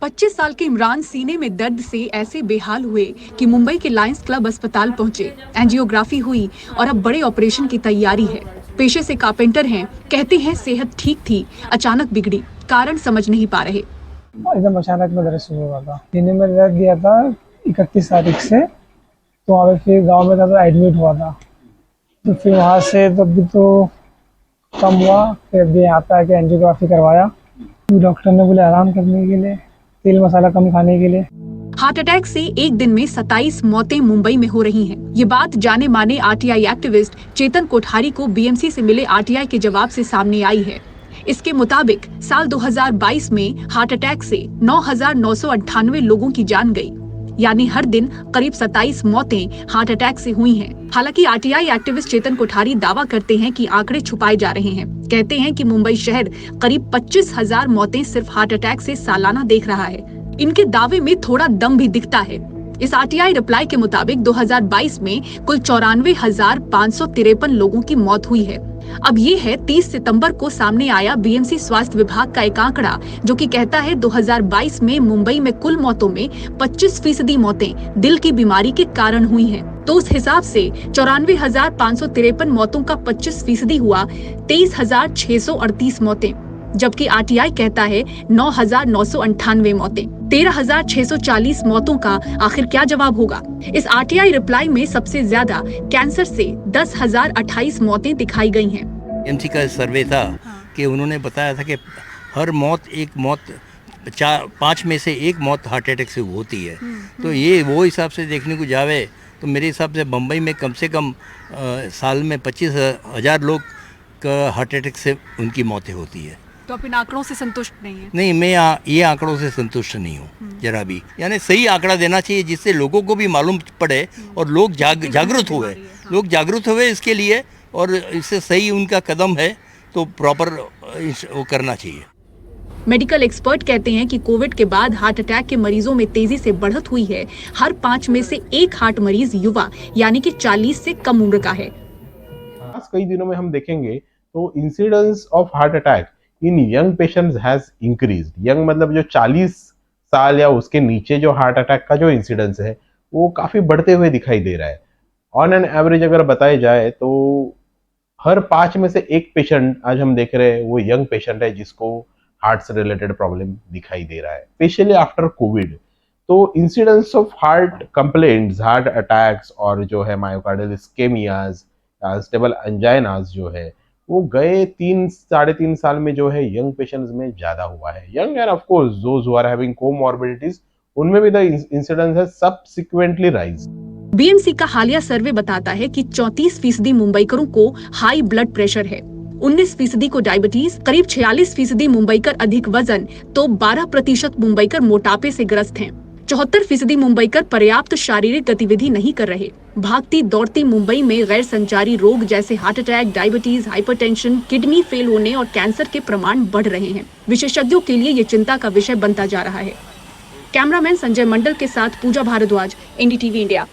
25 साल के इमरान सीने में दर्द से ऐसे बेहाल हुए कि मुंबई के लायंस क्लब अस्पताल पहुंचे। एंजियोग्राफी हुई और अब बड़े ऑपरेशन की तैयारी है। पेशे से कारपेंटर हैं, कहते हैं सेहत ठीक थी, अचानक बिगड़ी, कारण समझ नहीं पा रहे। एकदम अचानक में दर्द शुरू हुआ था। सीने में दर्द दिया था 31 तारीख से, तो वहाँ पे फिर गाँव में था तो एडमिट हुआ था। तो फिर वहाँ से तो अभी तो कम हुआ, फिर अभी यहाँ पे आके एंजियोग्राफी करवाया। डॉक्टर ने बोले आराम करने के लिए, तेल मसाला कम खाने के लिए। हार्ट अटैक से एक दिन में 27 मौतें मुंबई में हो रही हैं। ये बात जाने माने आरटीआई एक्टिविस्ट चेतन कोठारी को बीएमसी से मिले आरटीआई के जवाब से सामने आई है। इसके मुताबिक साल 2022 में हार्ट अटैक से 9,998 लोगों की जान गई, यानी हर दिन करीब 27 मौतें हार्ट अटैक से हुई हैं। हालांकि आरटीआई एक्टिविस्ट चेतन कोठारी दावा करते हैं कि आंकड़े छुपाए जा रहे हैं। कहते हैं कि मुंबई शहर करीब 25,000 मौतें सिर्फ हार्ट अटैक से सालाना देख रहा है। इनके दावे में थोड़ा दम भी दिखता है। इस आरटीआई रिप्लाई के मुताबिक 2022 में कुल 94,553 लोगों की मौत हुई है। अब ये है 30 सितंबर को सामने आया बीएमसी स्वास्थ्य विभाग का एक आंकड़ा, जो कि कहता है 2022 में मुंबई में कुल मौतों में 25% मौतें दिल की बीमारी के कारण हुई हैं। तो उस हिसाब से 94,553 मौतों का 25% हुआ 23,638 मौतें, जबकि आरटीआई कहता है 9,998 मौतें। 13,640 मौतों का आखिर क्या जवाब होगा? इस आरटीआई रिप्लाई में सबसे ज्यादा कैंसर से 10,028 मौतें दिखाई गई हैं। एमसी का सर्वे था कि उन्होंने बताया था कि हर मौत एक मौत 5 में से एक मौत हार्ट अटैक से होती है। तो ये वो हिसाब से देखने को जावे तो मेरे हिसाब से बम्बई में कम से कम साल में 25,000 लोग का हार्ट अटैक से उनकी मौतें होती है। तो आप इन आंकड़ों से संतुष्ट नहीं है? नहीं, मैं ये आंकड़ों से संतुष्ट नहीं हूँ जरा भी। यानी सही आंकड़ा देना चाहिए जिससे लोगों को भी मालूम पड़े और लोग जागरूक हुए। लोग जागरूक हुए इसके लिए, और इससे सही उनका कदम है तो प्रॉपर वो करना चाहिए। मेडिकल एक्सपर्ट कहते हैं कि कोविड के बाद हार्ट अटैक के मरीजों में तेजी से बढ़त हुई है। हर 5 में से एक हार्ट मरीज युवा, यानी कि 40 से कम उम्र का है। कई दिनों में हम देखेंगे तो incidence of heart attack in young patients has increased. Young मतलब जो 40 साल या उसके नीचे जो हार्ट अटैक का जो इंसिडेंस है वो काफी बढ़ते हुए दिखाई दे रहा है। ऑन एन एवरेज अगर बताया जाए तो हर 5 में से एक पेशेंट आज हम देख रहे हैं वो यंग पेशेंट है जिसको हार्ट से रिलेटेड प्रॉब्लम दिखाई दे रहा है, स्पेशली आफ्टर कोविड। तो incidence of heart complaints, heart attacks और जो है मायोकार्डियल इस्केमियाज, स्टेबल एंजाइनास जो है वो गए 3-3.5 साल में जो है यंग पेशेंट्स में ज्यादा हुआ है। Young and of course those who are having comorbidities, उनमें भी the incidence has subsequently rise. BMC का हालिया सर्वे बताता है कि 34% मुंबईकरों को हाई ब्लड प्रेशर है, 19% को डायबिटीज, करीब 46% मुंबईकर अधिक वजन, तो 12% मुंबईकर मोटापे से ग्रस्त हैं। 74% मुंबईकर पर्याप्त शारीरिक गतिविधि नहीं कर रहे। भागती दौड़ती मुंबई में गैर संचारी रोग जैसे heart attack, diabetes, hypertension, kidney fail होने और कैंसर के प्रमाण बढ़ रहे हैं। विशेषज्ञों के लिए ये चिंता का विषय बनता जा रहा है। कैमरामैन संजय मंडल के साथ पूजा भारद्वाज, एनडीटीवी इंडिया।